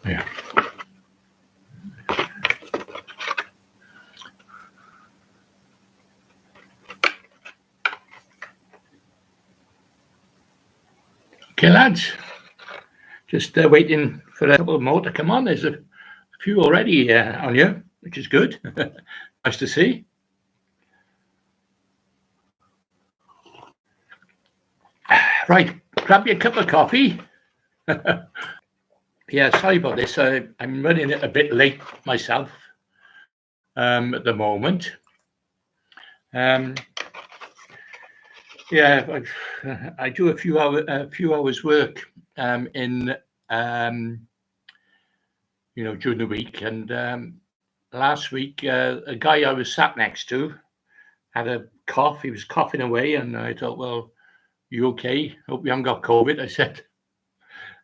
Yeah. Okay, lads. Just waiting for a couple more to come on. There's a few already on you, which is good. Nice to see. Right, grab your cup of coffee. Yeah, sorry about this. I'm running it a bit late myself at the moment. Yeah, I do a few hours work in during the week, and last week a guy I was sat next to had a cough. He was coughing away, and I thought, well, you okay? Hope you haven't got COVID. I said.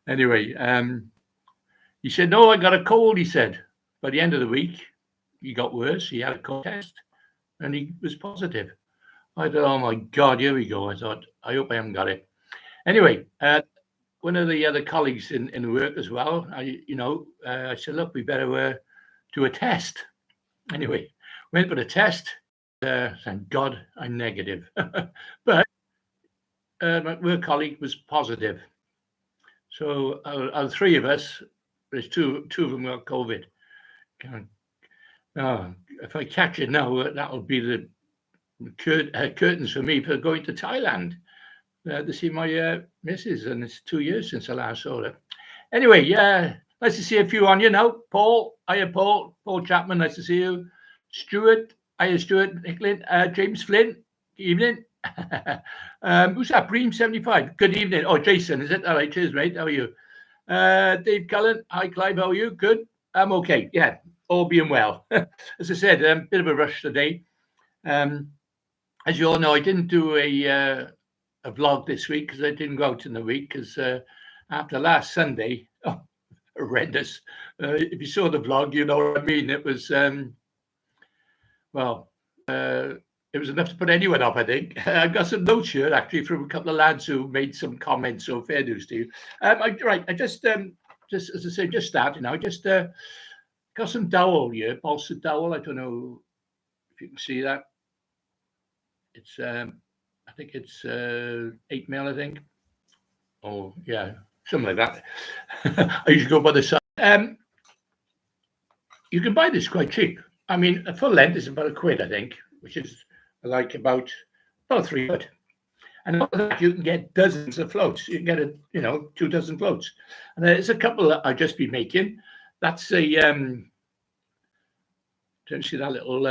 Anyway, he said, no, I got a cold. He said. By the end of the week, he got worse. He had a cold test, and he was positive. I thought, oh my God, here we go. I thought, I hope I haven't got it. Anyway, one of the other colleagues in work as well, I said, look, we better do a test. Anyway, went for the test. Thank God I'm negative. But my work colleague was positive. So out of three of us, there's two of them got COVID. If I catch it now, that'll be the curtains for me for going to Thailand to see my missus, and it's 2 years since I last saw her. Anyway, yeah, nice to see a few on you now. Paul, hiya, Paul Chapman, nice to see you. Stuart, hiya, Stuart, Nicklin, James Flynn, good evening. Who's that? Bream75, good evening. Oh, Jason, is it? All right, cheers, mate. How are you? Dave Cullen, hi, Clive, how are you? Good. I'm okay. Yeah, all being well. As I said, a bit of a rush today. As you all know, I didn't do a vlog this week because I didn't go out in the week because after last Sunday, horrendous. If you saw the vlog, you know what I mean. It was, it was enough to put anyone off, I think. I've got some notes here, actually, from a couple of lads who made some comments, so fair news to you. I just, as I say, just starting now, just got some dowel here, bolstered dowel. I don't know if you can see that. It's, I think it's 8 mil, I think. Oh, yeah, something like that. I usually go by the size. You can buy this quite cheap. I mean, a full length is about £1, I think, which is like about 3 foot. And after that, you can get dozens of floats. You can get 2 dozen floats. And there's a couple that I've just been making. That's a don't you see that little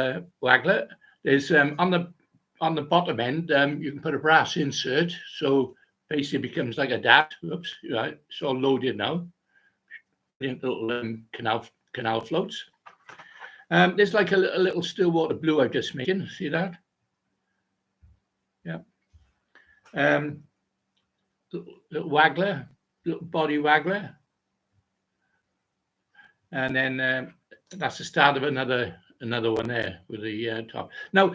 waggler? There's on the bottom end, you can put a brass insert, so basically it becomes like a dart. Oops, right, it's all loaded now. Little canal floats. There's like a little Stillwater blue I've just making. See that? Yeah. Little waggler, little body waggler, and then that's the start of another one there with the top. Now,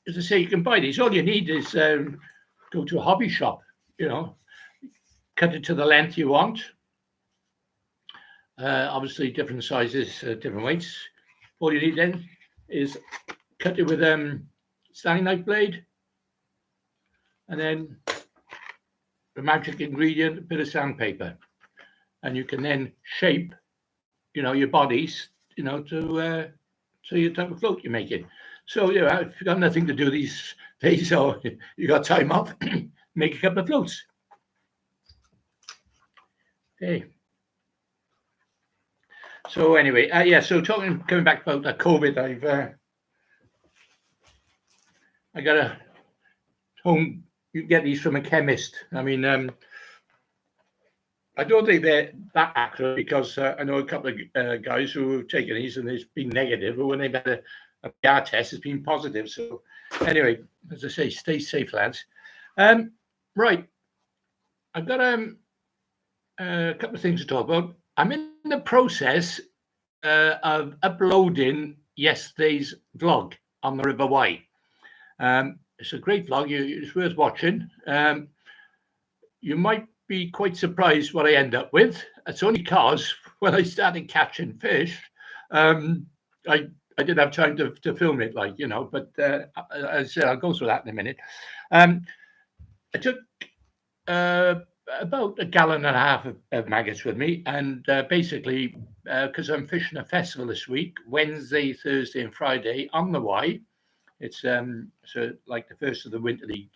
as I say, you can buy these. All you need is go to a hobby shop. Cut it to the length you want. Obviously, different sizes, different weights. All you need then is cut it with Stanley knife blade, and then the magic ingredient, a bit of sandpaper, and you can then shape, your bodies, to your type of float you're making. So, if you've got nothing to do these days, or you got time off, make a couple of floats. Okay. So anyway, so coming back about that COVID, I got a home. You get these from a chemist. I mean, I don't think they're that accurate because I know a couple of guys who have taken these and it's been negative, but when they've had a PR test, it's been positive. So anyway, as I say, stay safe, lads. Right, I've got a couple of things to talk about. I'm in the process of uploading yesterday's vlog on the River Wye. It's a great vlog. It's worth watching. You might be quite surprised what I end up with. It's only because when I started catching fish, um, I didn't have time to film it, like, but as I said, I'll go through that in a minute. Um, I took uh, about a gallon and a half of maggots with me, and basically, because I'm fishing a festival this week, Wednesday, Thursday, and Friday on the Y. It's so like the first of the winter league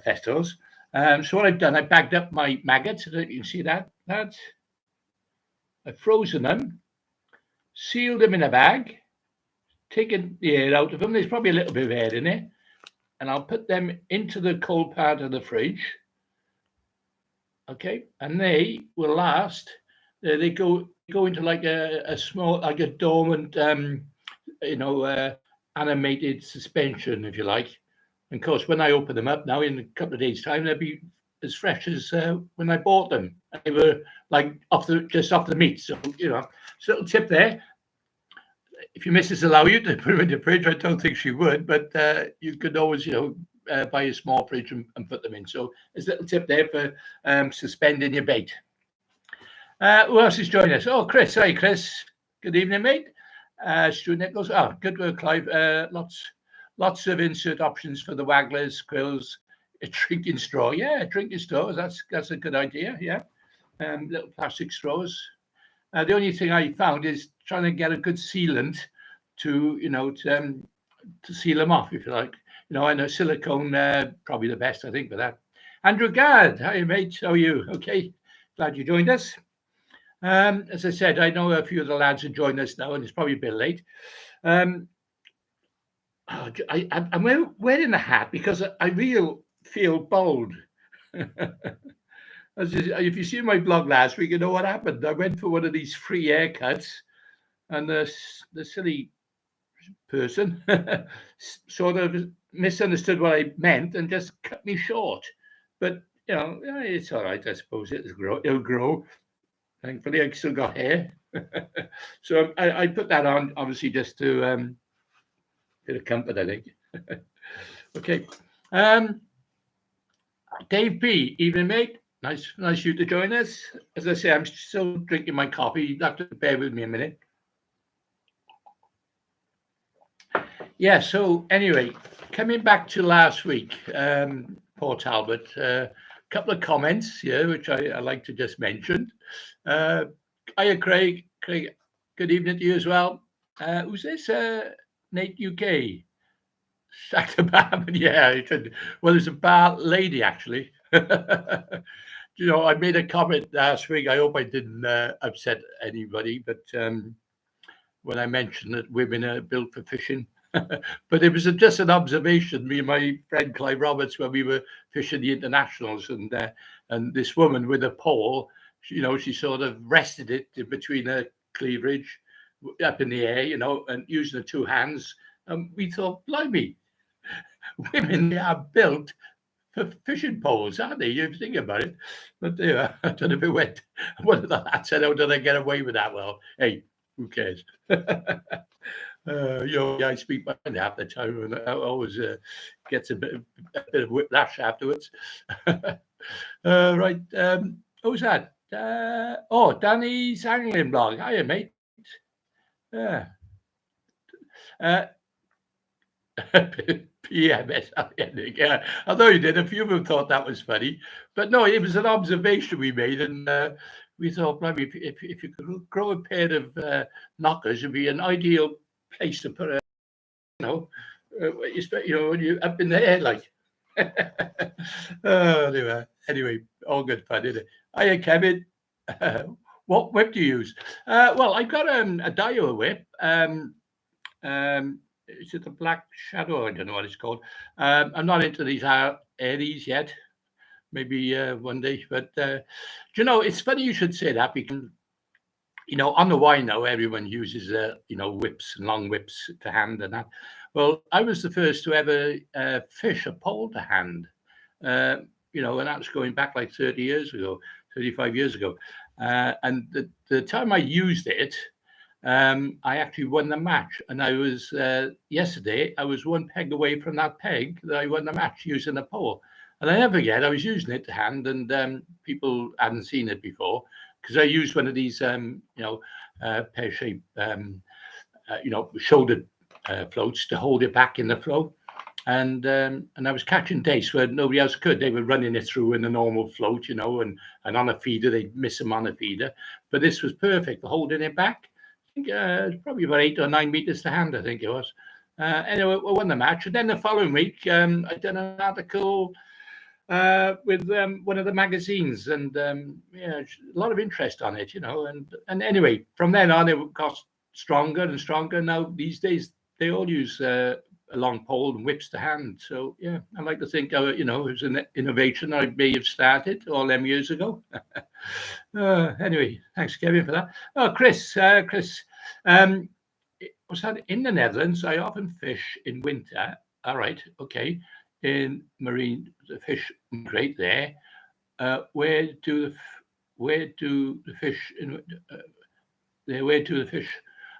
festivals. So what I've done, I bagged up my maggots. You can see that. I've frozen them, sealed them in a bag, taken the air out of them. There's probably a little bit of air in it, and I'll put them into the cold part of the fridge. Okay, and they will last. They go into like a small, like a dormant, animated suspension, if you like. And of course, when I open them up now in a couple of days' time, they'll be as fresh as when I bought them. They were like just off the meat. So so little tip there. If your missus allow you to put them in the fridge, I don't think she would, but you could always, buy a small fridge and put them in. So there's a little tip there for suspending your bait. Who else is joining us? Oh, Chris. Hi, Chris. Good evening, mate. Stu Nichols. Oh, good work, Clive. Lots of insert options for the wagglers, quills, a drinking straw. Yeah, drinking straws. That's a good idea. Yeah, little plastic straws. The only thing I found is trying to get a good sealant to seal them off, if you like. I know silicone probably the best, I think, for that. Andrew Gad, hi mate, how are you? Okay, glad you joined us. As I said, I know a few of the lads have joined us now, and it's probably a bit late. I'm wearing a hat because I really feel bold. If you see my blog last week, you know what happened. I went for one of these free haircuts, and the silly person sort of misunderstood what I meant and just cut me short. But it's all right, I suppose. It'll grow. Thankfully, I still got hair. So I put that on, obviously, just to bit of comfort, I think. Okay. Dave B, evening, mate. Nice you to join us. As I say, I'm still drinking my coffee. You have to bear with me a minute. Yeah, so anyway, coming back to last week, Port Talbot, a couple of comments here, which I like to just mention. Hiya, Craig. Craig, good evening to you as well. Who's this? Nate UK. Dr. Barbed, yeah. Well, there's a bar lady, actually. I made a comment last week. I hope I didn't upset anybody, but when I mentioned that women are built for fishing, but it was just an observation. Me and my friend Clive Roberts, when we were fishing the internationals, and this woman with a pole, she sort of rested it in between her cleavage, up in the air, and using the two hands. And we thought, blimey, women are built for fishing poles, aren't they? You think about it. But I don't know if it went. One of the lads said, "Oh, did I get away with that?" Well, hey, who cares? I speak my mind half the time, and I always gets a bit of whiplash afterwards. Right, who's that? Danny's angling blog. Hiya, mate. Yeah. PMS. Yeah, although you did, a few of them thought that was funny, but no, it was an observation we made, and we thought maybe if you could grow a pair of knockers, it'd be an ideal place to put when you're up in the air, like. Anyway, all good fun, isn't it? Hiya, Kevin. What whip do you use? Well, I've got a Dio whip. Is it the Black Shadow? I don't know what it's called. I'm not into these Aries yet. Maybe one day. But it's funny you should say that, because on the Y now everyone uses whips and long whips to hand and that. Well, I was the first to ever fish a pole to hand. And that was going back like 30 years ago, 35 years ago. And the time I used it, I actually won the match, and I was yesterday. I was one peg away from that peg that I won the match using a pole. And I never forget, I was using it to hand, and people hadn't seen it before because I used one of these, pear-shaped, shoulder floats to hold it back in the flow. And I was catching dace where nobody else could. They were running it through in a normal float, and on a feeder they'd miss them on a feeder. But this was perfect for holding it back. I think it's probably about 8 or 9 meters to hand. I think it was. Anyway, we won the match, and then the following week I done an article with one of the magazines, and a lot of interest on it, And anyway, from then on, it got stronger and stronger. Now these days, they all use a long pole and whips to hand. So yeah, I like to think, it was an innovation I may have started all them years ago. Anyway, thanks, Kevin, for that. Oh, Chris, was that in the Netherlands? I often fish in winter. All right, okay. In marine, the fish migrate there. Where do the fish where do the fish?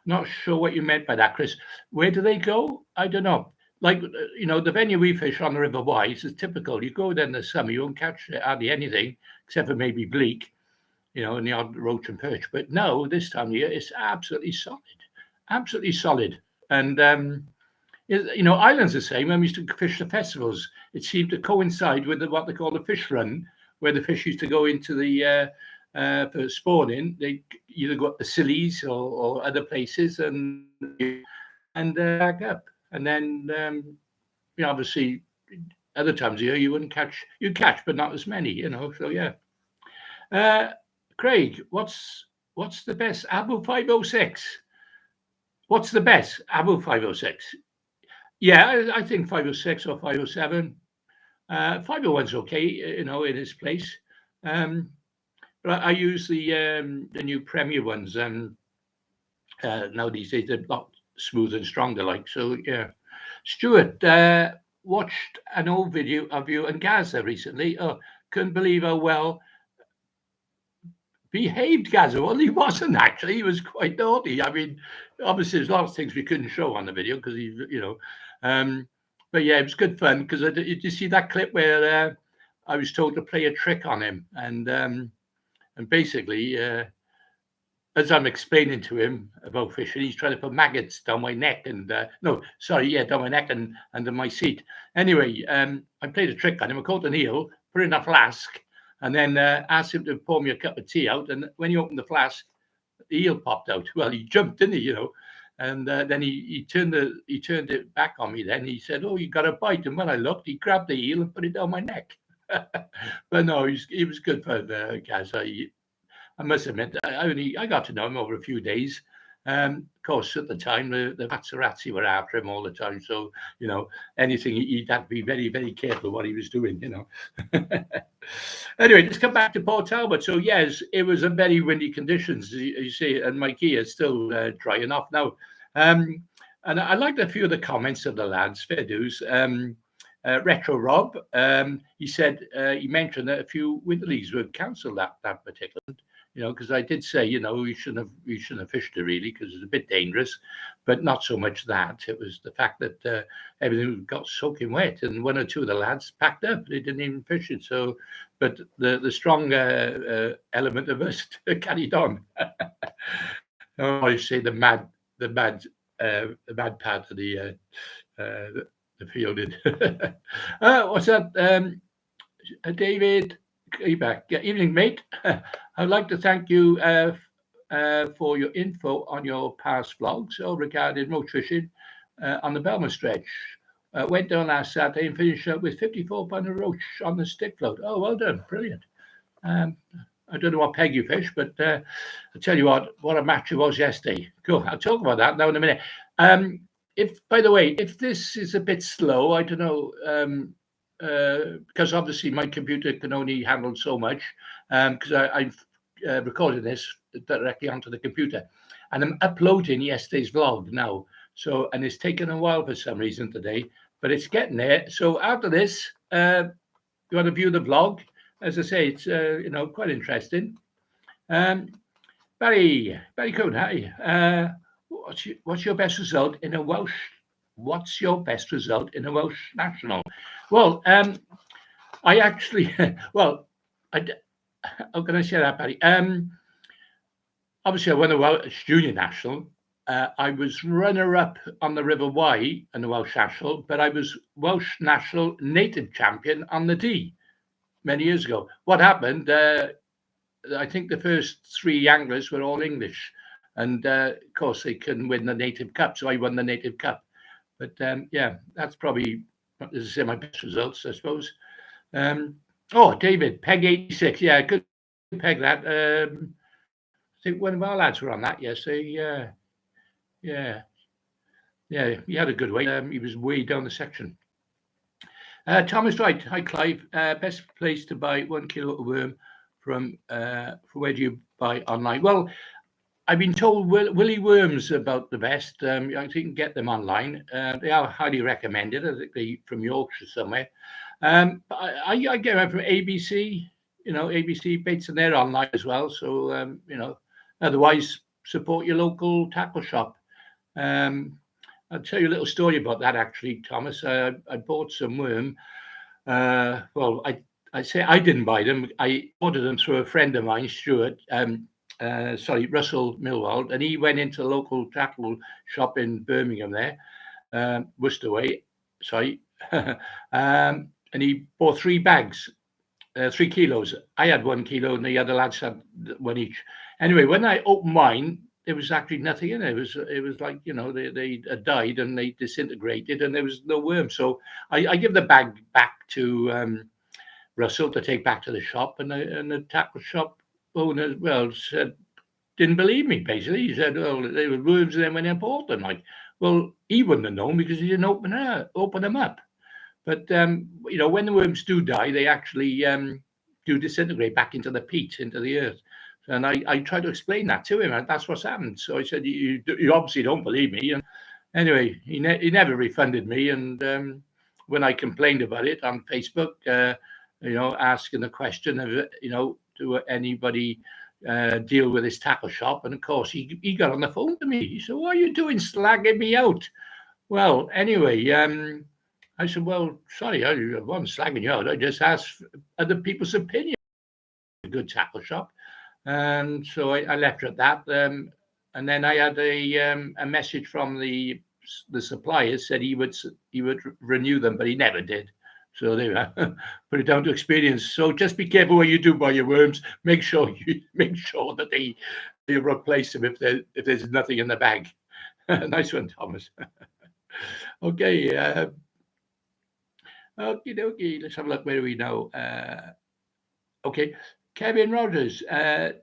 Not sure what you meant by that, Chris. Where do they go? I don't know. Like the venue we fish on the River Wise is typical. You go there in the summer, you won't catch hardly anything except for maybe bleak, and the odd roach and perch. But no, this time of year it's absolutely solid. And Ireland's the same. When we used to fish the festivals, it seemed to coincide with what they call the fish run, where the fish used to go into the for spawning. They either go up the Scillies or other places and back up. And then, obviously, other times of year you wouldn't catch. You'd catch, but not as many. So yeah. Craig, what's the best Abu 506? What's the best Abu 506? Yeah, I think 506 or 507. 501's okay, in its place. But I use the new Premier ones, and now these days they're a lot smoother and stronger. Like so, yeah. Stuart watched an old video of you and Gaza recently. Oh, couldn't believe how well behaved Gaza. Well, he wasn't actually. He was quite naughty. I mean, obviously, there's a lot of things we couldn't show on the video because but yeah, it was good fun because did you see that clip where I was told to play a trick on him, and basically, as I'm explaining to him about fishing, he's trying to put maggots down my neck and down my neck and under my seat. Anyway, I played a trick on him. I caught an eel, put it in a flask, and then asked him to pour me a cup of tea out. And when he opened the flask, the eel popped out. Well, he jumped, didn't he? And then he turned it back on me. Then he said, "Oh, you got a bite." And when I looked, he grabbed the eel and put it down my neck. But no, he was good fun, Gaz. I must admit, I got to know him over a few days. Of course, at the time, the paparazzi were after him all the time. So, anything he'd have to be very, very careful what he was doing, Anyway, let's come back to Port Talbot. So, yes, it was a very windy conditions, you see, and my key is still drying off now. And I liked a few of the comments of the lads, fair dues. Retro Rob, he said, he mentioned that a few winter leagues would cancel that particular, because I did say, we shouldn't have fished it really because it's a bit dangerous, but not so much that. It was the fact that everything got soaking wet, and one or two of the lads packed up. They didn't even fish it. So, but the strong element of us carried on. I say the mad part of the fielded. What's that? David, back. Yeah, evening, mate. I'd like to thank you for your info on your past vlogs regarding roach fishing on the Belmont stretch. Went down last Saturday and finished up with 54-pounder roach on the stick float. Oh, well done. Brilliant. I don't know what peg you fish, but I'll tell you what a match it was yesterday. Cool. I'll talk about that now in a minute. By the way, if this is a bit slow, I don't know, because obviously my computer can only handle so much, because I've recorded this directly onto the computer, and I'm uploading yesterday's vlog now. So, and it's taken a while for some reason today, but it's getting there. So after this, you want to view the vlog? As I say, it's quite interesting. Barry Coon, hi. What's your best result in a Welsh? What's your best result in a Welsh national? Well, I actually, well, how can I say that, Barry? Obviously, I won a Welsh Junior National. I was runner-up on the River Wye in the Welsh National, but I was Welsh National Native Champion on the D many years ago. What happened? I think the first three anglers were all English, and of course they couldn't win the Native Cup, so I won the Native Cup. But yeah, that's probably, as I say, my best results, I suppose. Um, oh, David, Peg 86. Yeah, good peg that. I think one of our lads were on that yesterday. Yeah, yeah. He had a good weight. He was way down the section. Thomas Wright. Hi, Clive. Best place to buy 1 kilo of worm from where do you buy online? Well, I've been told Willy Worms about the best. I think you can get them online. They are highly recommended. I think they from Yorkshire somewhere. But I get them from ABC. ABC baits, and they're online as well. So otherwise support your local tackle shop. Um, I'll tell you a little story about that actually, Thomas. I bought some worm. Well, I say I didn't buy them. I ordered them through a friend of mine, Stuart. Russell Millwald, and he went into a local tackle shop in Birmingham there, Worcester Way. Sorry, and he bought 3 bags, 3 kilos. I had 1 kilo, and the other lads had one each. Anyway, when I opened mine, there was actually nothing in it. It was like they had died and they disintegrated, and there was no worm. So I give the bag back to Russell to take back to the shop, and the tackle shop owner, well, said didn't believe me. Basically, he said, "Well, they were worms then when I bought them." Like, well, he wouldn't have known because he didn't open them up. But when the worms do die, they actually do disintegrate back into the peat, into the earth. And I tried to explain that to him, and that's what's happened. So I said, "You obviously don't believe me." And anyway, he never refunded me. And when I complained about it on Facebook, asking the question of, do anybody deal with his tackle shop? And of course, he got on the phone to me. He said, "What are you doing, slagging me out?" Well, anyway, I said, "Well, sorry, I wasn't slagging you out. I just asked other people's opinion. A good tackle shop." And so I left it at that. And then I had a message from the suppliers said he would renew them, but he never did. So they put it down to experience. So just be careful what you do by your worms. Make sure that they replace them if there's nothing in the bag. Nice one, Thomas. Okay. Okie dokie. Let's have a look. Where are we now? Okay. Kevin Rogers,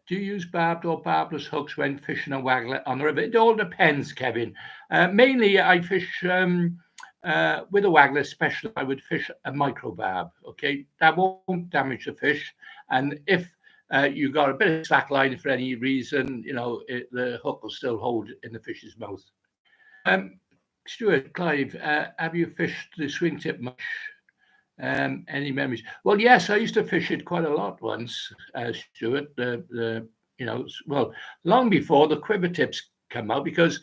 do you use barbed or barbless hooks when fishing a waggler on the river? It all depends, Kevin. Mainly, I fish with a waggler, especially I would fish a micro barb. Okay, that won't damage the fish, and if you got a bit of slack line for any reason, the hook will still hold in the fish's mouth. Stuart, Clive, have you fished the swing tip much? Any memories? Well, yes, I used to fish it quite a lot once, Stuart. Well, long before the quiver tips come out, because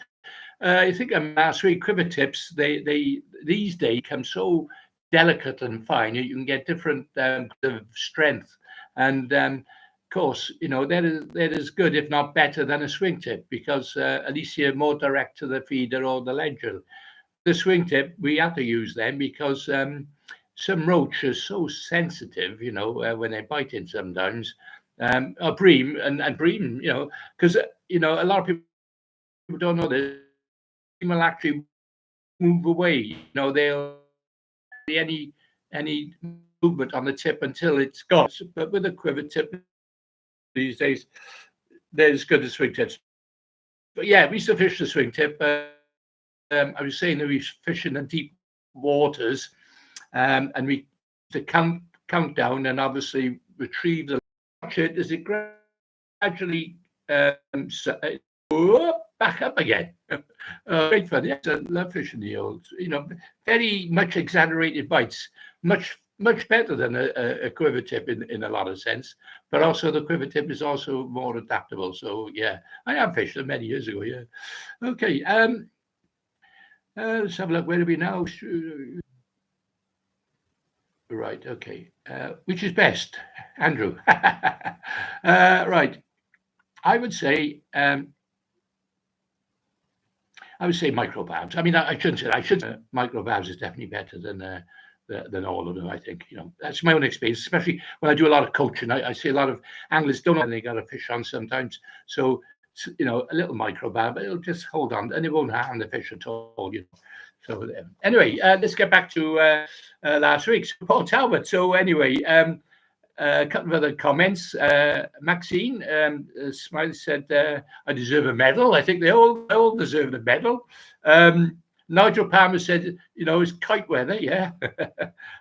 I think last week quiver tips they these days come so delicate and fine. You can get different strength, and of course, that is good, if not better, than a swing tip, because at least you're more direct to the feeder or the ledger. The swing tip we have to use them because some roach are so sensitive, when they're biting sometimes. A bream and bream, because a lot of people don't know this. Bream will actually move away. They'll any movement on the tip until it's gone. But with a quiver tip these days, they're as good as swing tips. But yeah, we used to fish the swing tip. I was saying that we fish in the deep waters, and we to count down and obviously retrieve the watch it as it gradually back up again. Great fun. Yes, I love fishing the old. Very much exaggerated bites, much better than a quiver tip in a lot of sense. But also the quiver tip is also more adaptable. So yeah, I have fished them many years ago. Yeah. Okay. Let's have a look. Where are we now? Right, okay. Which is best, Andrew? Right. I would say microbabs. I mean, I shouldn't say that. I should say microbabs is definitely better than all of them. I think that's my own experience, especially when I do a lot of coaching. I see a lot of anglers don't know when they got a fish on sometimes. So a little microbab, it'll just hold on and it won't harm the fish at all. So anyway, let's get back to last week's Paul Talbot. So anyway, a couple of other comments. Maxine Smiley said, "I deserve a medal." I think they all deserve the medal. Nigel Palmer said, it's kite weather, yeah.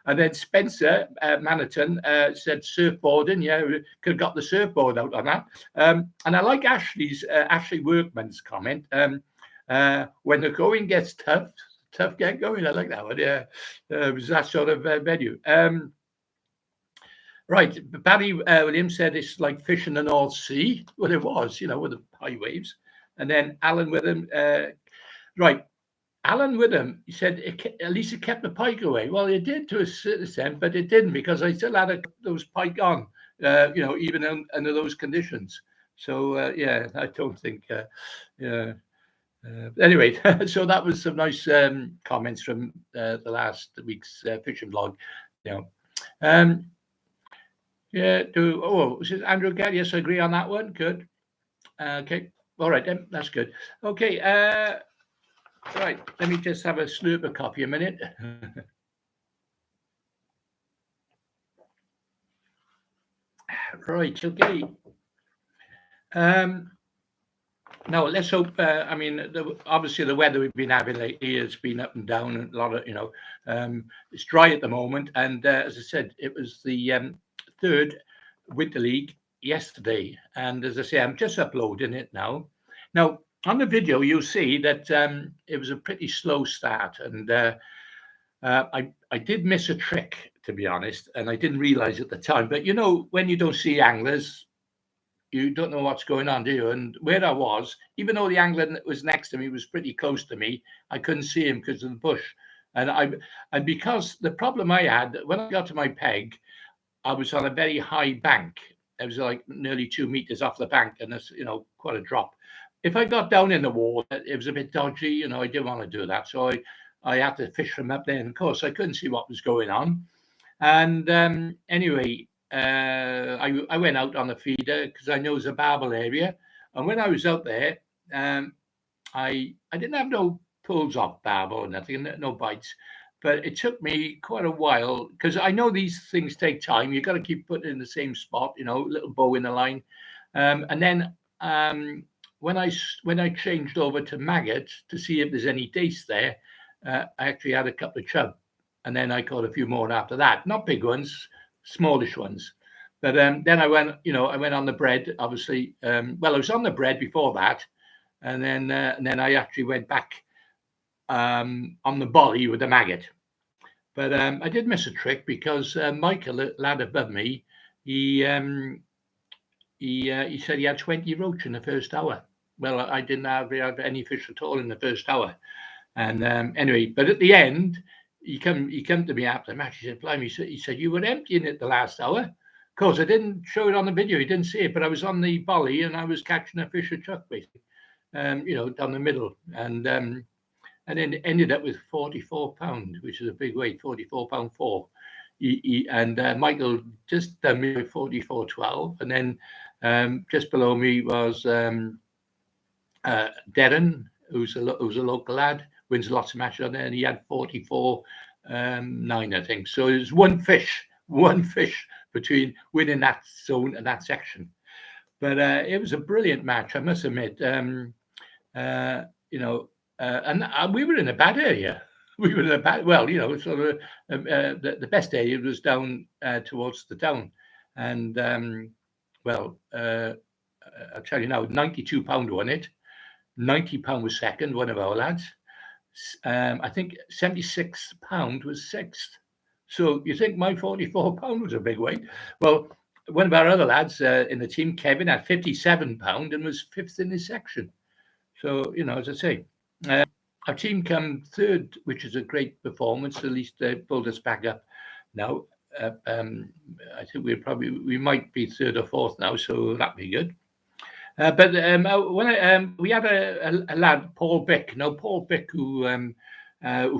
And then Spencer Maniton said surfboarding, yeah, we could have got the surfboard out on that. And I like Ashley Workman's comment. When the going gets tough get going. I like that one. Yeah, it was that sort of venue. Right, Barry Williams said it's like fish in the North Sea. Well, it was, with the high waves. And then Alan Witham, right, Alan Witham, he said at least it kept the pike away. Well, it did to a certain extent, but it didn't because I still had those pike on, even under those conditions. So yeah, I don't think, yeah. Anyway, so that was some nice comments from the last week's fishing blog. Um, yeah. Andrew again? Yes, I agree on that one. Good. Okay. All right then. That's good. Okay. Right. Let me just have a slurp of coffee a minute. Right. Okay. Now let's hope. I mean, obviously the weather we've been having lately has been up and down. And a lot of, it's dry at the moment. And as I said, it was the third Winter League yesterday. And as I say, I'm just uploading it now. Now on the video, you'll see that it was a pretty slow start, and I did miss a trick, to be honest, and I didn't realize at the time. But when you don't see anglers, you don't know what's going on, do you? And where I was, even though the angler that was next to me was pretty close to me, I couldn't see him because of the bush. And because the problem I had when I got to my peg, I was on a very high bank. It was like nearly 2 meters off the bank, and it's quite a drop. If I got down in the water, it was a bit dodgy. I didn't want to do that, so I had to fish from up there. And of course, I couldn't see what was going on. And anyway, I went out on the feeder because I know it's a Barble area. And when I was out there, I didn't have no pulls off Barble or nothing, no bites. But it took me quite a while because I know these things take time. You got to keep putting it in the same spot, little bow in the line. And then when I changed over to maggot to see if there's any dace there, I actually had a couple of chub, and then I caught a few more after that. Not big ones, smallish ones. But then I went on the bread. Obviously, well, I was on the bread before that, and then I actually went back on the bolly with the maggot. But I did miss a trick because Michael, the lad above me, he said he had 20 roach in the first hour. Well, I didn't have any fish at all in the first hour. And anyway, but at the end, he come to me after the match. He said, "Blimey," he said, "you were emptying it the last hour." Of course, I didn't show it on the video. He didn't see it, but I was on the bolly and I was catching a fish or chuck, basically, down the middle. And then ended up with 44 pound, which is a big weight, 44 pound 4. And Michael just done me with 44.12, and then just below me was Darren, who's a local lad, wins lots of matches on there, and he had 44.9, I think. So it was one fish between winning that zone and that section. But it was a brilliant match, I must admit. And we were in a bad area. We were in a bad, well, sort of the best area was down towards the town. And I'll tell you now, 92 pound won it. 90 pound was second, one of our lads. I think 76 pound was sixth. So you think my 44 pound was a big weight? Well, one of our other lads in the team, Kevin, had 57 pound and was fifth in his section. So as I say, our team come third, which is a great performance. At least they pulled us back up now. I think we might be third or fourth now, so that'd be good. But we had a lad, Paul Bick. No, Paul Bick, who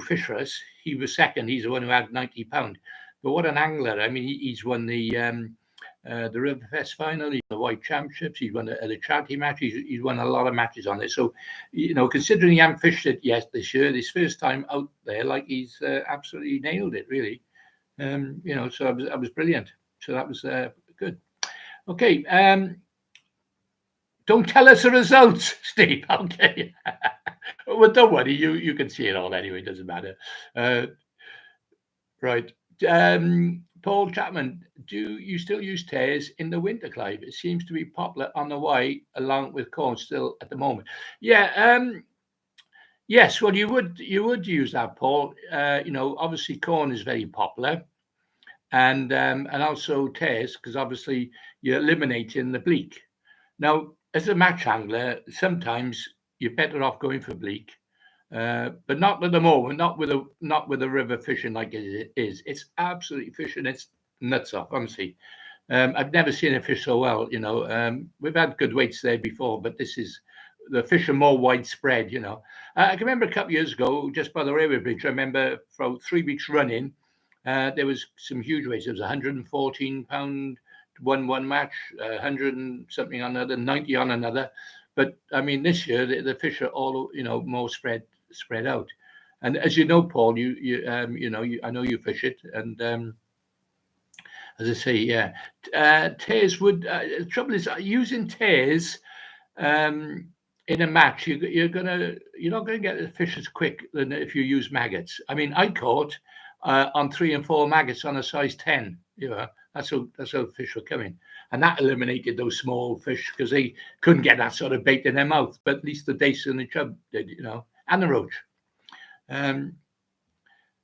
fished for us. He was second. He's the one who had £90. But what an angler! I mean, he's won the Riverfest final. He's won the White Championships. He's won the charity match. He's won a lot of matches on it. So, considering he hadn't fished it yet this year, this first time out there, like he's absolutely nailed it, really. So I was brilliant. So that was good. Okay. Don't tell us the results, Steve. Okay. Well, don't worry. You can see it all anyway. It doesn't matter. Right. Paul Chapman, do you still use tears in the winter, Clive? It seems to be popular on the way, along with corn still at the moment. Yeah. Yes. Well, you would use that, Paul. Obviously corn is very popular, and also tears, because obviously you're eliminating the bleak. Now, as a match angler, sometimes you're better off going for bleak, but not at the moment. Not with the river fishing like it is. It's absolutely fishing its nuts off. Honestly, I've never seen it fish so well. We've had good weights there before, but the fish are more widespread. I can remember a couple of years ago, just by the railway bridge. I remember for 3 weeks running, there was some huge weights. There was 114 pound. One match, 100 and something on another, 90 on another. But I mean, this year the fish are all more spread out. And as you know, Paul, I know you fish it, and as I say, yeah, tears would. The trouble is using tears in a match. You're not gonna get the fish as quick than if you use maggots. I mean, I caught on 3 and 4 maggots on a size 10. That's how fish were coming, and that eliminated those small fish because they couldn't get that sort of bait in their mouth. But at least the dace and the chub did, and the roach.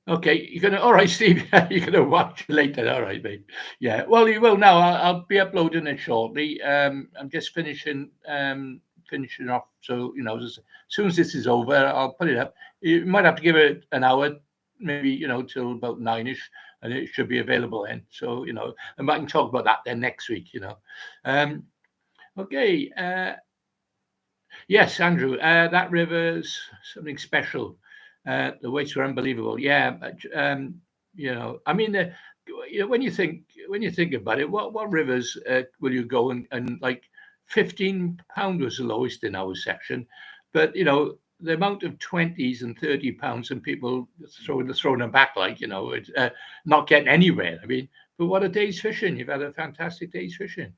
Okay, all right, Steve. You're gonna watch later, all right, mate. Yeah, well, you will now. I'll be uploading it shortly. I'm just finishing off. So as soon as this is over, I'll put it up. You might have to give it an hour, maybe till about 9ish. And it should be available then. So, and I can talk about that then next week, Okay. Yes, Andrew, that river's something special. The weights were unbelievable. Yeah. I mean, when you think about it, what rivers will you go and like £15 was the lowest in our section, but the amount of 20s and 30 pounds and people throwing them back not getting anywhere. I mean, but what a day's fishing! You've had a fantastic day's fishing.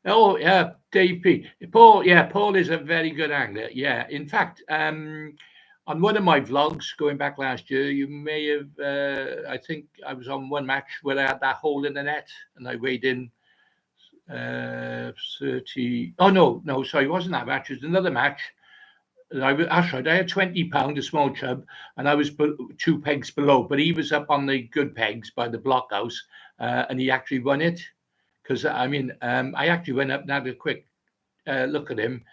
Oh yeah, Dave P. Paul. Yeah, Paul is a very good angler. Yeah, in fact, on one of my vlogs going back last year, you may have. I think I was on one match where I had that hole in the net and I weighed in 30. Oh no, sorry, it wasn't that match. It was another match. That's right. I had £20, a small chub, and I was 2 pegs below. But he was up on the good pegs by the blockhouse, and he actually won it. Because I mean, I actually went up and had a quick look at him,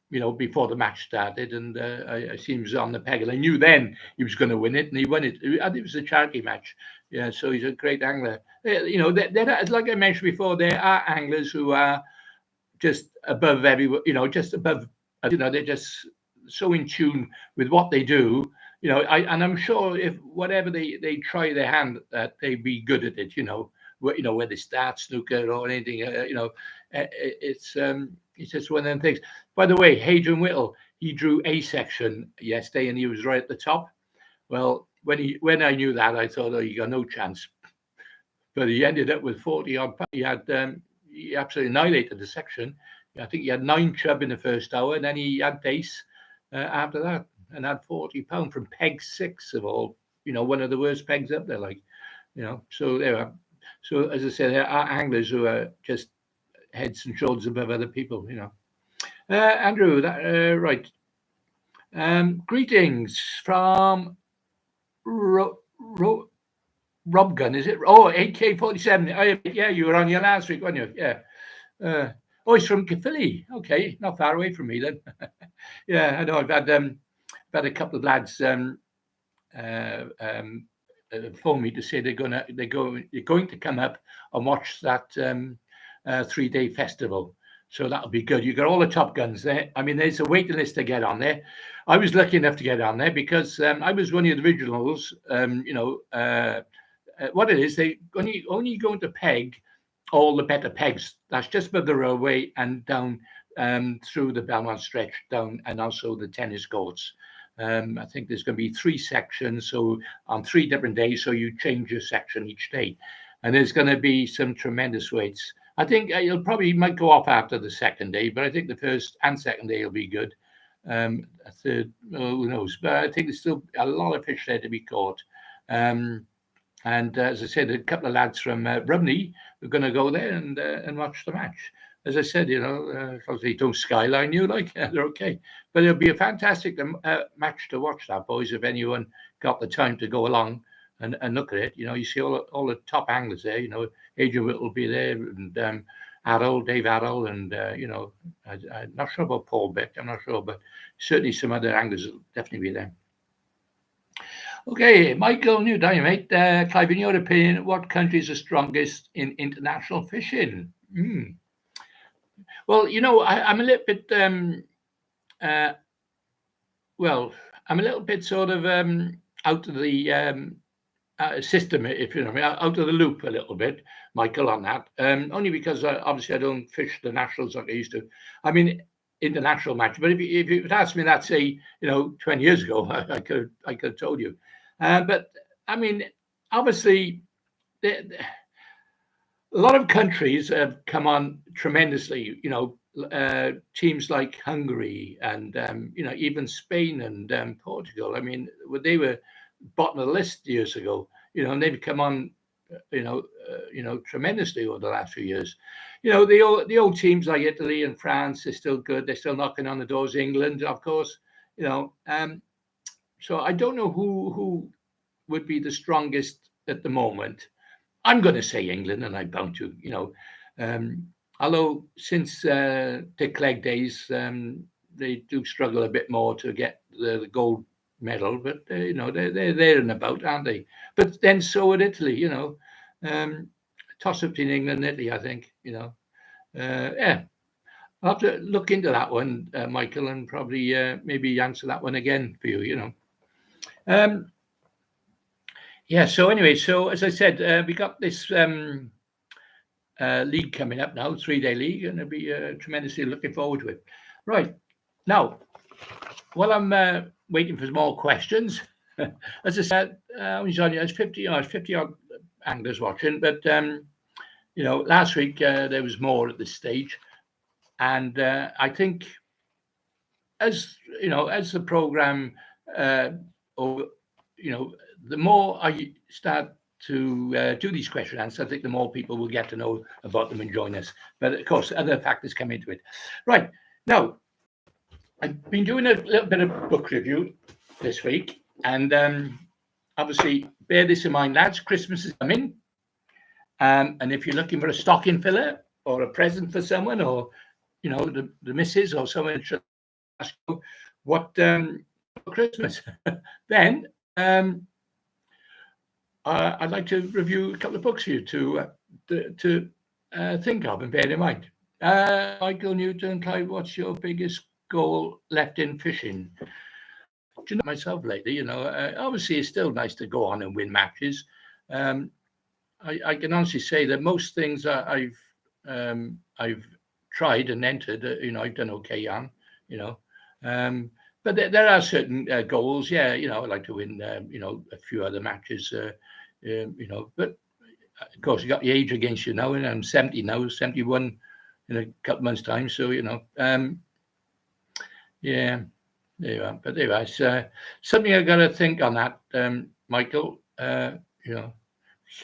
before the match started, and I see he was on the peg, and I knew then he was going to win it, and he won it. And it was a charity match. Yeah, so he's a great angler. Like I mentioned before, there are anglers who are just above everyone, just above, they're just so in tune with what they do, and I'm sure if whatever they try their hand at, they'd be good at it, where they start snooker or anything, it's just one of them things. By the way, Hadrian Whittle, he drew A section yesterday and he was right at the top. Well, when I knew that, I thought, oh, you got no chance. But he ended up with 40 odd. He absolutely annihilated the section. I think he had 9 chub in the first hour, and then he had dace after that, and had £40 from peg 6 of all. One of the worst pegs up there, So there are. So as I said, there are anglers who are just heads and shoulders above other people. Andrew, right. Greetings from Rob Gun, is it? Oh, AK-47. Yeah, you were on your last week, weren't you? Yeah. He's from Caerphilly. Okay, not far away from me then. Yeah, I know. I've had a couple of lads phoned me to say they're going to come up and watch that 3-day festival. So that'll be good. You got all the top guns there. I mean, there's a waiting list to get on there. I was lucky enough to get on there because I was one of the originals. What it is, they only going to peg all the better pegs. That's just above the railway and down through the Belmont stretch down, and also the tennis courts. I think there's going to be 3 sections, so on 3 different days, so you change your section each day. And there's going to be some tremendous weights. I think you'll probably might go off after the second day, but I think the first and second day will be good. A third, who knows? But I think there's still a lot of fish there to be caught. And as I said, a couple of lads from Rumney are going to go there and watch the match. As I said, if they don't skyline you, like they're okay. But it'll be a fantastic match to watch, that, boys. If anyone got the time to go along and look at it, you see all the top anglers there. Adrian Whittle will be there, and Dave Arroll, and I'm not sure about Paul Beck. I'm not sure, but certainly some other anglers will definitely be there. Okay, Michael New Dynamite, Clive, in your opinion, what country is the strongest in international fishing? Well, I'm a little bit, I'm a little bit sort of out of the system, if you know me, out of the loop a little bit, Michael, on that. Only because obviously I don't fish the nationals like I used to. I mean, international match. But if you had asked me that, say, 20 years ago, I could have told you. But I mean, obviously, a lot of countries have come on tremendously. Teams like Hungary and even Spain and Portugal. I mean, they were bottom of the list years ago. And they've come on, tremendously over the last few years. The old teams like Italy and France are still good. They're still knocking on the doors. England, of course. So I don't know who would be the strongest at the moment. I'm going to say England, and I'm bound to. Although since Dick Clegg days, they do struggle a bit more to get the gold medal, but they're there and about, aren't they? But then so would Italy. Toss up between England and Italy, I think. Yeah. I'll have to look into that one, Michael, and probably maybe answer that one again for you. Yeah. So anyway, as I said, we got this league coming up now, 3-day league, and I'll be tremendously looking forward to it. Right now, while I'm waiting for some more questions, as I said, there's 50 odd anglers watching, but last week there was more at this stage, and I think as the program, the more I start to do these question answers, I think the more people will get to know about them and join us. But of course, other factors come into it. Right now, I've been doing a little bit of book review this week, and obviously bear this in mind, lads. Christmas is coming, and if you're looking for a stocking filler or a present for someone, or the missus or someone should ask you what for Christmas, then I'd like to review a couple of books for you to think of and bear in mind. Michael Newton, Clive, what's your biggest goal left in fishing? Do you know myself lately? Obviously it's still nice to go on and win matches. I can honestly say that most things that I've tried and entered, I've done okay on. But there are certain goals. Yeah, I'd like to win. A few other matches. But of course you got the age against you now, and I'm 70 now, 71 in a couple of months' time. So yeah, there you are. But there you are. It's something I got to think on that, Michael.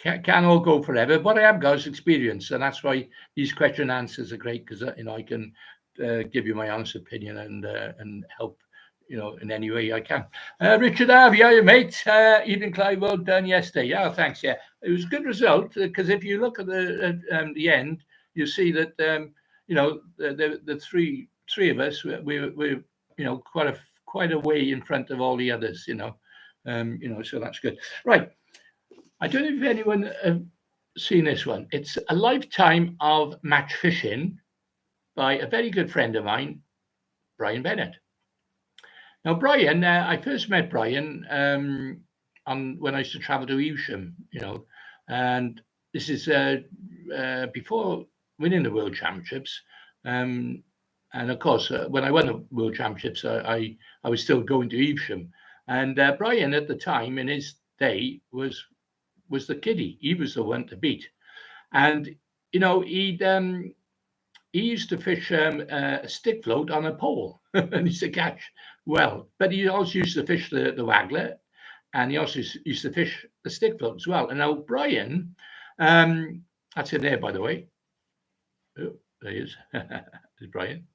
Can't all go forever. What I have got is experience, and that's why these question and answers are great, because I can give you my honest opinion and help in any way I can. Richard Harvey, how are you, mate? Evening, Clive. Well done yesterday. Yeah, thanks. Yeah, it was a good result, because if you look at the end, you see that the three of us we're quite a way in front of all the others. So that's good. Right. I don't know if anyone seen this one. It's A Lifetime of Match Fishing by a very good friend of mine, Brian Bennett. Now, Brian, I first met Brian on when I used to travel to Evesham, and this is before winning the World Championships. And of course, when I won the World Championships, I was still going to Evesham, and Brian at the time in his day was the kiddie. He was the one to beat, and he used to fish a stick float on a pole, and he used to catch well. But he also used to fish the waggler, and he also used to fish the stick float as well. And now Brian, that's in there, by the way. Oh, there he is. There's Brian.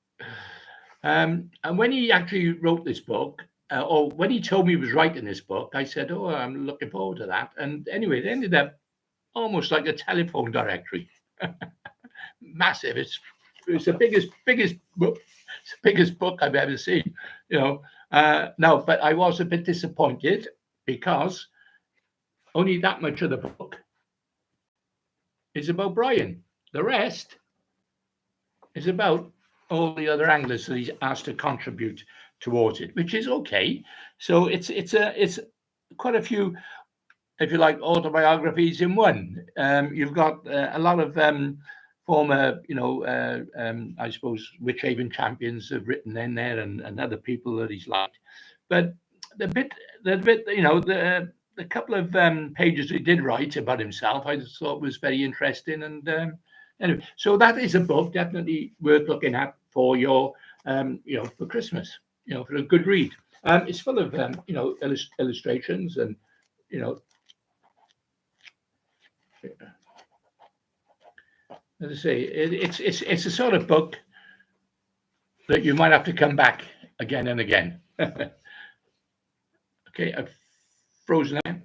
And when he actually wrote this book, or when he told me he was writing this book, I said, "Oh, I'm looking forward to that." And anyway, it ended up almost like a telephone directory, massive. It's the biggest book I've ever seen. No, but I was a bit disappointed because only that much of the book is about Brian. The rest is about all the other anglers that he's asked to contribute towards it, which is okay. So it's quite a few, if you like, autobiographies in one. You've got a lot of former, I suppose, Witchaven champions have written in there, and other people that he's liked. But the couple of pages he did write about himself, I just thought was very interesting. And anyway, so that is a book definitely worth looking at for your, for Christmas, for a good read. It's full of, illustrations and, as I say, it's a sort of book that you might have to come back again and again. Okay, I've frozen there.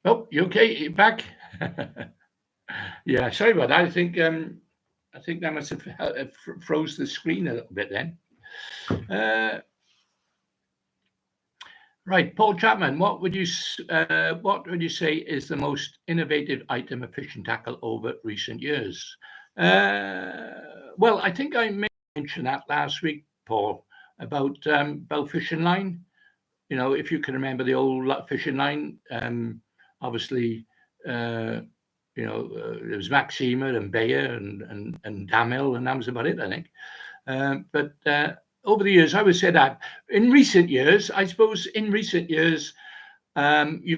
Oh, you okay? You back? Yeah, sorry about that. I think that must have froze the screen a little bit then. Right, Paul Chapman, what would you say is the most innovative item of fishing tackle over recent years? Well, I think I mentioned that last week, Paul, about fishing line. If you can remember the old fishing line, obviously, there was Maxima and Bayer and Damel, and that was about it, I think. But over the years, I would say that in recent years, you've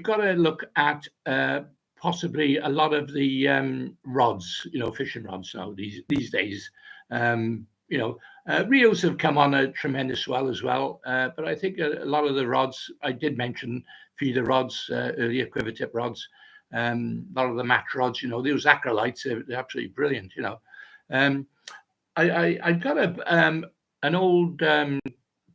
got to look at possibly a lot of the rods, fishing rods now these days. Reels have come on a tremendous swell as well, but I think a lot of the rods, I did mention feeder rods earlier, quiver tip rods, a lot of the match rods, those acrylites, they're absolutely brilliant. I've got an old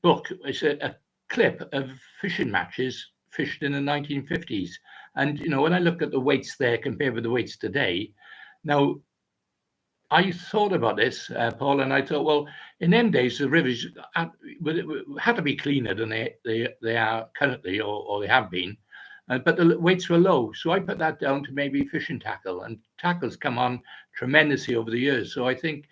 book. It's a clip of fishing matches fished in the 1950s. And, when I look at the weights there compared with the weights today, now, I thought about this, Paul, and I thought, well, in them days, the rivers had to be cleaner than they are currently, or they have been. But the weights were low. So I put that down to maybe fishing tackle, and tackle's come on tremendously over the years. So I think,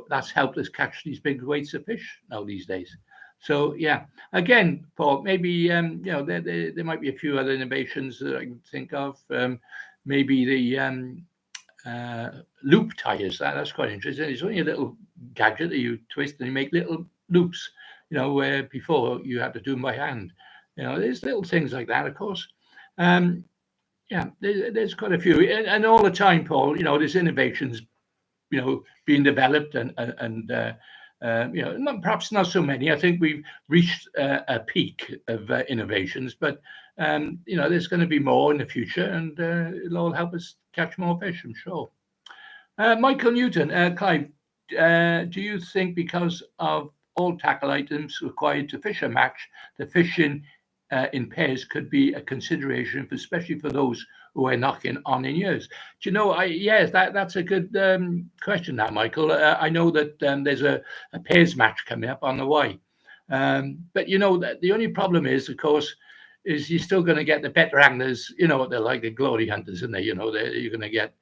that's helped us catch these big weights of fish now these days. So, yeah, again, Paul, maybe, there might be a few other innovations that I can think of. Maybe the loop tires, that's quite interesting. It's only a little gadget that you twist and you make little loops, where before you had to do them by hand. There's little things like that, of course. Yeah, there's quite a few, and all the time, Paul. There's innovations, being developed, and perhaps not so many. I think we've reached a peak of innovations, but there's going to be more in the future, and it'll all help us catch more fish, I'm sure. Michael Newton, Clive, do you think because of all tackle items required to fish a match, the fishing in pairs could be a consideration, especially for those who are knocking on in years? Do you know, yes, that's a good question, that, Michael. I know that there's a pairs match coming up on the Y. But, the only problem is, of course, is you're still going to get the better anglers. You know, they're like the glory hunters, isn't they? You know, you're going to get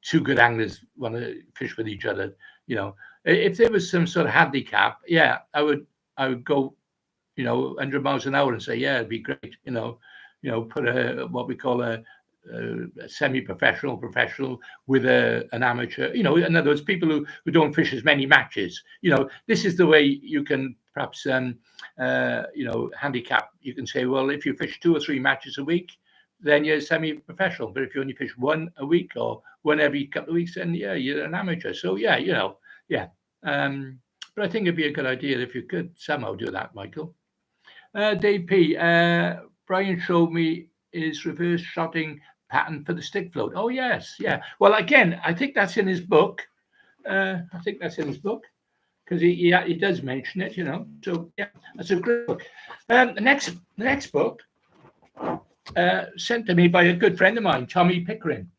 two good anglers want to fish with each other. You know, if there was some sort of handicap, yeah, I would go, you know, 100 miles an hour and say, yeah, it'd be great. You know, put a what we call a semi-professional, professional with an amateur. You know, in other words, people who don't fish as many matches. You know, this is the way you can perhaps you know, handicap. You can say, well, if you fish 2 or 3 matches a week, then you're semi-professional. But if you only fish one a week or one every couple of weeks, then yeah, you're an amateur. So yeah, you know, yeah. But I think it'd be a good idea if you could somehow do that, Michael. Dave P. Brian showed me his reverse shotting pattern for the stick float. Oh yes, yeah. Well, again, I think that's in his book. I think that's in his book because he does mention it, you know. So yeah, that's a great book. The next book sent to me by a good friend of mine, Tommy Pickering.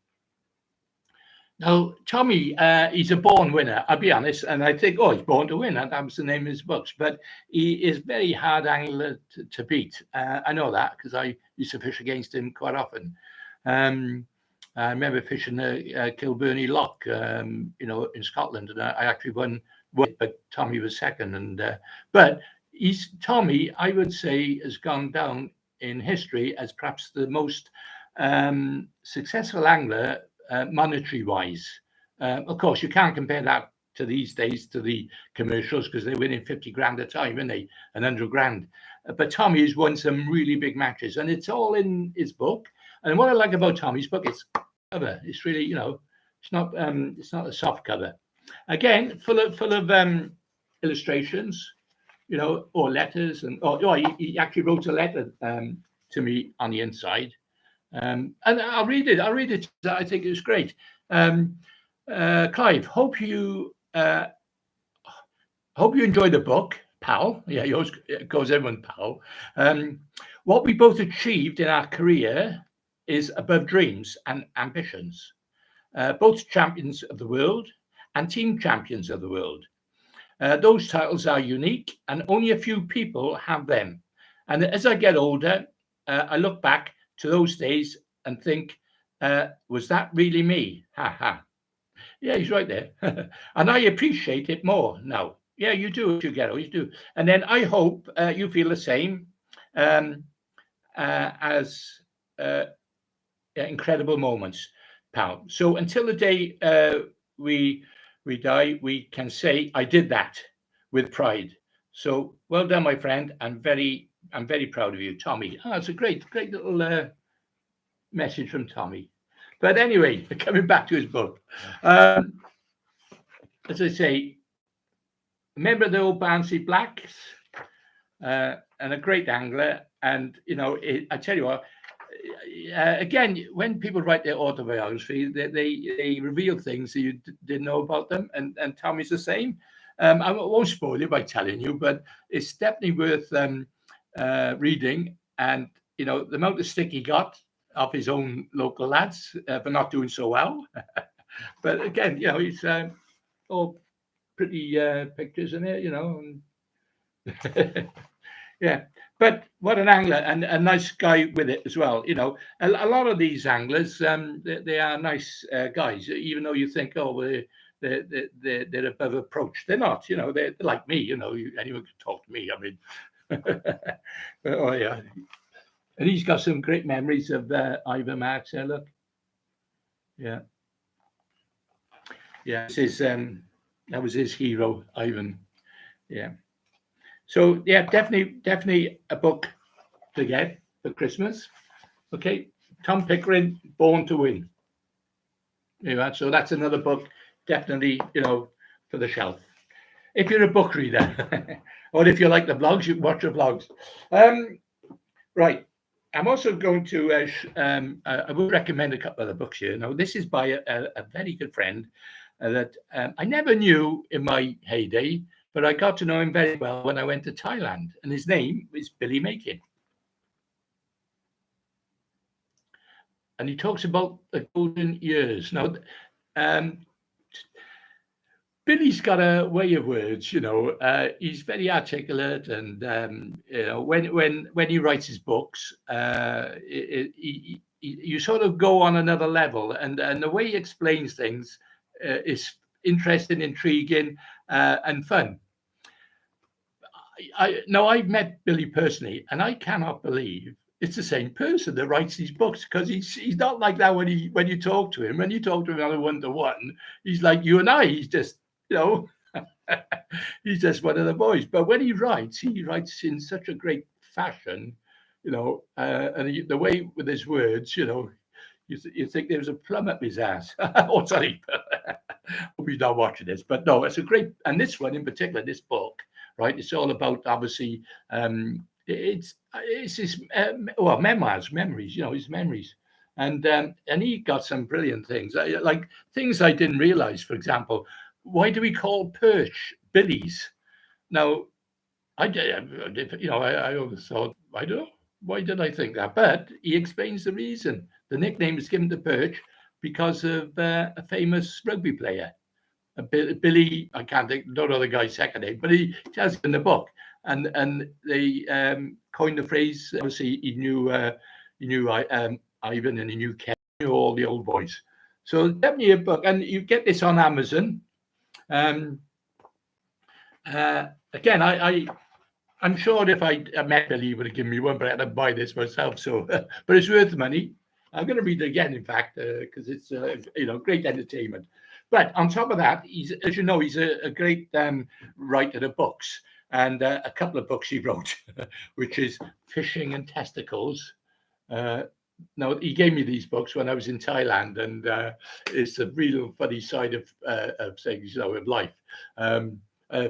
Now, Tommy, he's a born winner, I'll be honest, and I think, oh, he's born to win, and that was the name of his books, but he is very hard angler to beat. I know that because I used to fish against him quite often. I remember fishing Kilburney Loch, you know, in Scotland, and I actually won, but Tommy was second. And but Tommy, I would say, has gone down in history as perhaps the most successful angler monetary wise. Of course, you can't compare that to these days to the commercials because they're winning 50 grand a time, aren't they? 100 grand. But Tommy has won some really big matches, and it's all in his book. And what I like about Tommy's book is cover. It's really, you know, it's not a soft cover. Again, full of illustrations, you know, or letters, and he actually wrote a letter to me on the inside. And I'll read it. I think it was great. Clive, hope you enjoy the book, pal. Yeah, he always calls everyone pal. What we both achieved in our career is above dreams and ambitions. Both champions of the world and team champions of the world. Those titles are unique, and only a few people have them. And as I get older, I look back to those days and think, was that really me? Ha ha. Yeah, he's right there. And I appreciate it more now. Yeah, you do. You get always do. And then I hope you feel the same as incredible moments, pal. So until the day we die, we can say, I did that with pride. So well done, my friend. I'm very proud of you, Tommy. Oh, it's a great little message from Tommy. But anyway, coming back to his book, as I say, remember the old Barnsley Blacks, and a great angler. And you know, I tell you what. Again, when people write their autobiography, they reveal things that you didn't know about them, and Tommy's the same. I won't spoil it by telling you, but it's definitely worth reading. And you know, the amount of stick he got off his own local lads for not doing so well. But again, you know, he's all pretty pictures in it, you know. And yeah, but what an angler, and a nice guy with it as well. You know, a lot of these anglers, they are nice guys, even though you think, oh, well, they're above approach. They're not. You know, they're like me. You know, anyone can talk to me. I mean, oh yeah. And he's got some great memories of Ivan Marks. Look, yeah, yeah. That was his hero, Ivan. Yeah. So yeah, definitely a book to get for Christmas. Okay, Tom Pickering, Born to Win. Yeah, so that's another book, definitely, you know, for the shelf. If you're a book reader, or if you like the blogs, you watch the blogs. Right. I'm also going to. I would recommend a couple of the books here. Now, this is by a very good friend that I never knew in my heyday, but I got to know him very well when I went to Thailand, and his name is Billy Makin. And he talks about the golden years. Now, Billy's got a way of words, he's very articulate, and when he writes his books, you sort of go on another level, and the way he explains things is interesting, intriguing, and fun. I've met Billy personally, and I cannot believe it's the same person that writes these books, because he's not like that when you talk to him. When you talk to him on a one-to-one, he's like you and I. He's just you know he's just one of the boys. But when he writes in such a great fashion, the way with his words, you think there was a plum up his ass. Oh, sorry. Hope he's not watching this. But no, it's a great, and this one in particular, this book, right? It's all about, obviously, it's his memoirs, memories, his memories. And he got some brilliant things, like things I didn't realize. For example, why do we call perch billies? Now, I always thought, I don't know, why did I think that? But he explains the reason. The nickname is given to perch because of a famous rugby player, Billy. I can't think, don't know the guy's second name, but he tells it in the book, and they coined the phrase. Obviously, he knew Ivan, and he knew Ken, he knew all the old boys. So definitely a book, and you get this on Amazon. Again, I'm sure if I met Billy, he would have given me one, but I had to buy this myself. So, but it's worth the money. I'm going to read it again, in fact, because it's great entertainment. But on top of that, he's a great writer of books, and a couple of books he wrote, which is Fishing and Testicles. Now, he gave me these books when I was in Thailand, and it's a real funny side of things, of life.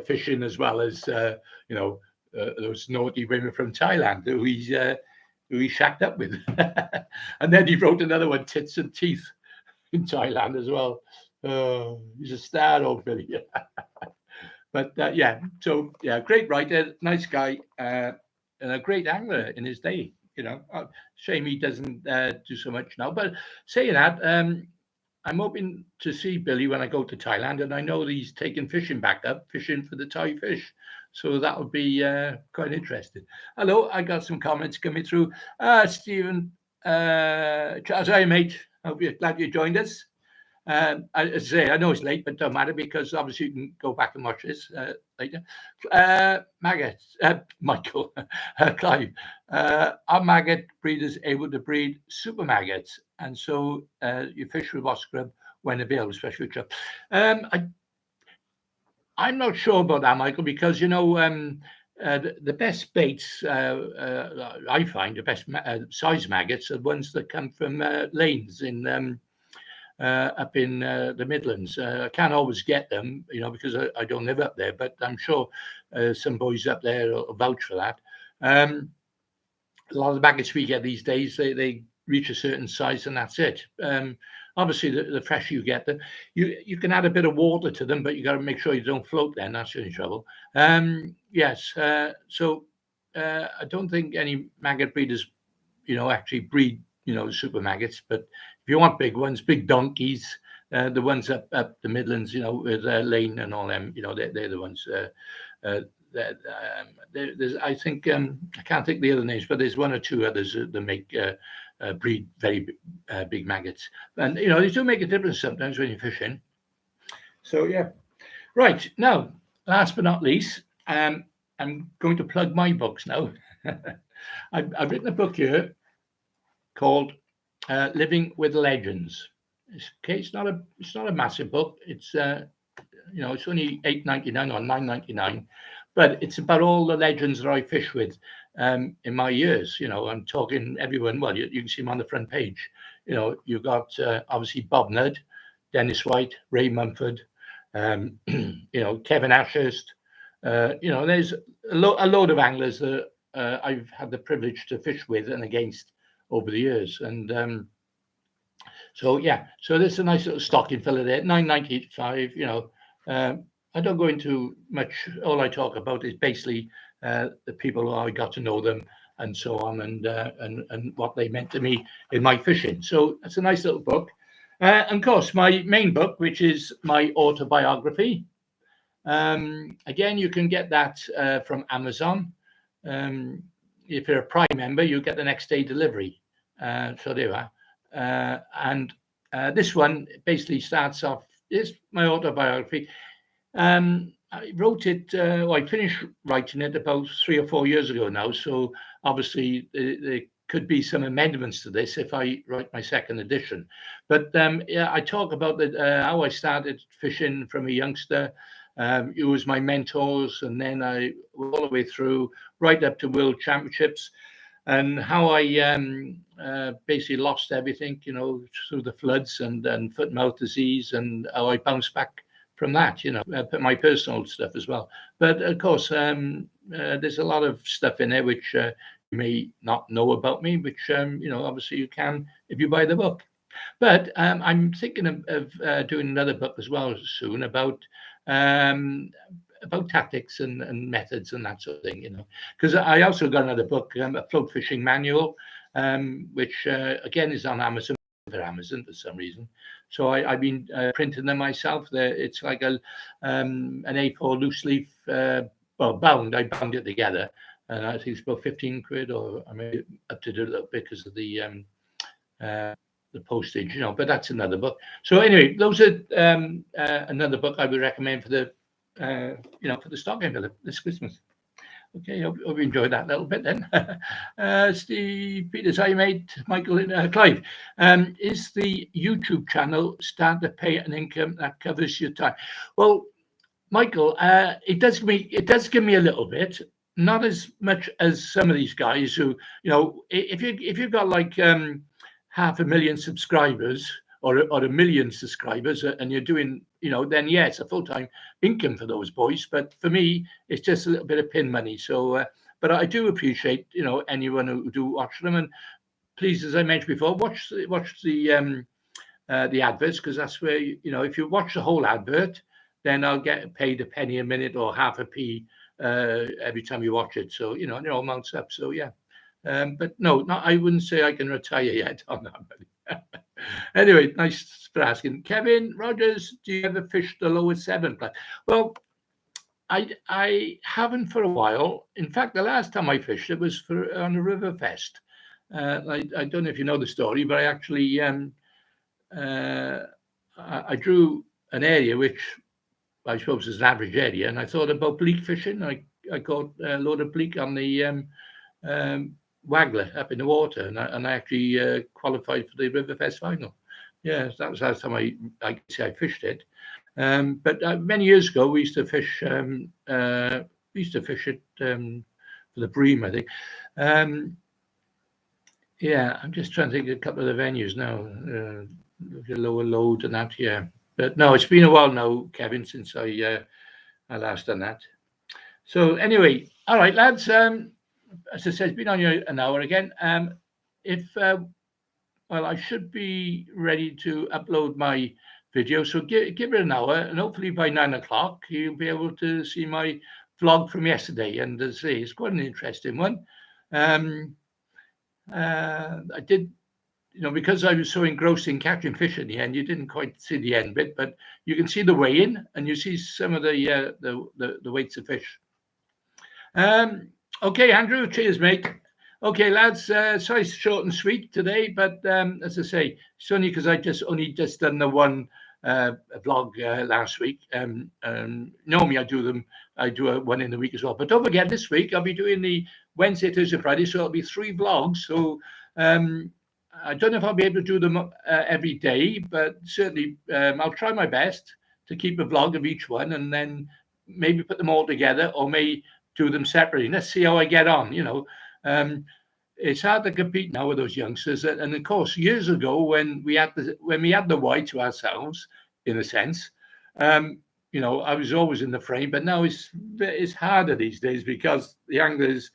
Fishing, as well as those naughty women from Thailand who he shacked up with. And then he wrote another one, Tits and Teeth, in Thailand as well. He's a star, old Billy. But great writer, nice guy, and a great angler in his day. Shame he doesn't do so much now. But saying that, I'm hoping to see Billy when I go to Thailand, and I know he's taking fishing back up, fishing for the Thai fish. So that would be quite interesting. Hello, I got some comments coming through. Stephen, Charles, hi, mate. Hope you're glad you joined us. I say, I know it's late, but don't matter, because obviously you can go back and watch this later. Maggots, Michael, Clive, are maggot breeders able to breed super maggots? And so you fish with wasp grub when available, especially with trout. I'm not sure about that, Michael, because the best baits I find, the best size maggots are ones that come from lanes in up in the Midlands. I can't always get them, because I don't live up there, but I'm sure some boys up there will vouch for that. A lot of the maggots we get these days, they reach a certain size, and that's it. Obviously, the fresher you get them, you can add a bit of water to them, but you got to make sure you don't float then. That's the only trouble. Yes. So I don't think any maggot breeders, actually breed, super maggots. But if you want big ones, big donkeys, the ones up the Midlands, with Lane and all them, they're the ones. There's, I think, I can't think the other names, but there's one or two others that make breed very big maggots, and they do make a difference sometimes when you're fishing. So yeah, right now, last but not least, I'm going to plug my books now. I've written a book here called Living with Legends. It's not a massive book. It's it's only $8.99 or $9.99, but it's about all the legends that I fish with in my years. I'm talking everyone. Well, you can see them on the front page. You've got obviously Bob Nudd, Dennis White, Ray Mumford, Kevin Ashurst. There's a load of anglers that I've had the privilege to fish with and against over the years. And so there's a nice little stocking filler there, $9.95. I don't go into much. All I talk about is basically the people who I got to know them, and so on, and what they meant to me in my fishing. So it's a nice little book. And of course, my main book, which is my autobiography, Again, you can get that from Amazon. If you're a Prime member, you get the next day delivery. So there you are. And this one basically starts off, is my autobiography. I wrote it, I finished writing it about 3 or 4 years ago now. So obviously there could be some amendments to this if I write my second edition. But yeah, I talk about how I started fishing from a youngster. It was my mentors, and then I all the way through right up to World Championships, and how I basically lost everything, through the floods and foot and mouth disease, and how I bounced back from that, my personal stuff as well. But of course, there's a lot of stuff in there which you may not know about me, which obviously you can if you buy the book. But I'm thinking of doing another book as well soon about tactics and methods and that sort of thing, because I also got another book, a float fishing manual, which again is on Amazon for some reason. So I've been printing them myself. It's like an A4 loose leaf, bound. I bound it together, and I think it's about 15 quid, or I may up to do a little bit because of the postage, But that's another book. So anyway, those are another book I would recommend for the for the stocking for this Christmas. Okay, hope you enjoyed that little bit then. Steve Peters, hi mate, Michael, Clive. Is the YouTube channel start to pay an income that covers your time? Well, Michael, it does give me a little bit, not as much as some of these guys who, if you've got like 500,000 subscribers or 1,000,000 subscribers, and you're doing, then yeah, it's a full-time income for those boys. But for me, it's just a little bit of pin money. So, but I do appreciate, anyone who do watch them. And please, as I mentioned before, watch the adverts, because that's where, if you watch the whole advert, then I'll get paid a penny a minute or half a p every time you watch it. So, it all mounts up. So yeah. But no, I wouldn't say I can retire yet on that. Anyway, nice for asking. Kevin Rogers, do you ever fish the lower 7 class? Well, I haven't for a while. In fact, the last time I fished it was on a river fest. I don't know if you know the story, but I actually I drew an area which I suppose is an average area, and I thought about bleak fishing. I caught a load of bleak on the Waggler up in the water, and I actually qualified for the Riverfest final. Yeah, that was the last time I fished it. But many years ago, we used to fish. It for the bream, I think. Yeah, I'm just trying to think of a couple of the venues now. The lower load and that. Yeah, but no, it's been a while now, Kevin, since I last done that. So anyway, all right, lads. As I said, it's been on you an hour again. Well, I should be ready to upload my video, so give it an hour, and hopefully by 9 o'clock you'll be able to see my vlog from yesterday. And as I say, it's quite an interesting one. I did, because I was so engrossed in catching fish in the end, you didn't quite see the end bit, but you can see the weigh-in, and you see some of the weights of fish. Okay, Andrew, cheers, mate. Okay, lads, sorry it's short and sweet today, but as I say, it's only because I only just done the one vlog last week. Normally I do one in the week as well. But don't forget, this week I'll be doing the Wednesday, Thursday, Friday, so it'll be 3 vlogs. So I don't know if I'll be able to do them every day, but certainly I'll try my best to keep a vlog of each one, and then maybe put them all together, or may do them separately. Let's see how I get on. It's hard to compete now with those youngsters. And of course, years ago, when we had the Y to ourselves, in a sense, I was always in the frame. But now it's harder these days, because the anglers,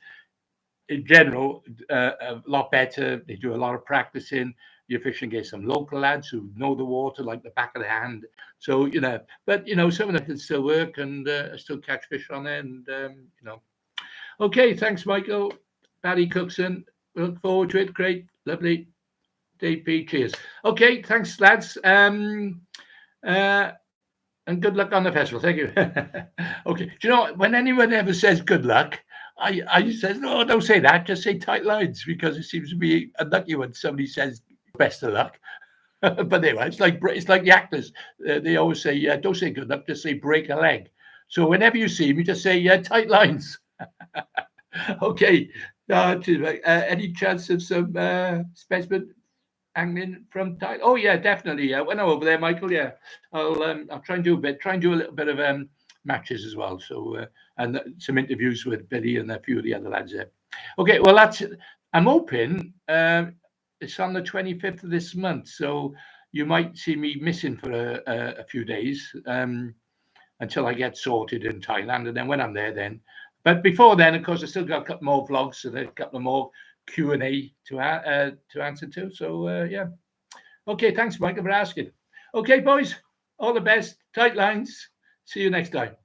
in general, a lot better. They do a lot of practicing. You're fishing against some local lads who know the water like the back of their hand. So, but, some of them can still work and still catch fish on it. And, Okay, thanks, Michael. Barry Cookson, we look forward to it. Great, lovely. Dave P, cheers. Okay, thanks, lads. As And good luck on the festival. Thank you. Okay. Do you know when anyone ever says good luck, I says no, don't say that. Just say tight lines because it seems to be unlucky when somebody says best of luck. But anyway, it's like the actors. They always say, yeah, don't say good luck, just say break a leg. So whenever you see me, just say tight lines. Okay. Any chance of some specimen angling from tight? Oh yeah, definitely. Yeah, when I'm over there, Michael. Yeah, I'll try and do a bit. Try and do a little bit of matches as well. So and some interviews with Billy and a few of the other lads there. Okay, well that's. I'm hoping it's on the 25th of this month, so you might see me missing for a few days until I get sorted in Thailand, and then when I'm there, then. But before then, of course, I still got a couple more vlogs and a couple of more Q&A to answer to. So yeah. Okay, thanks, Michael, for asking. Okay, boys, all the best. Tight lines. See you next time.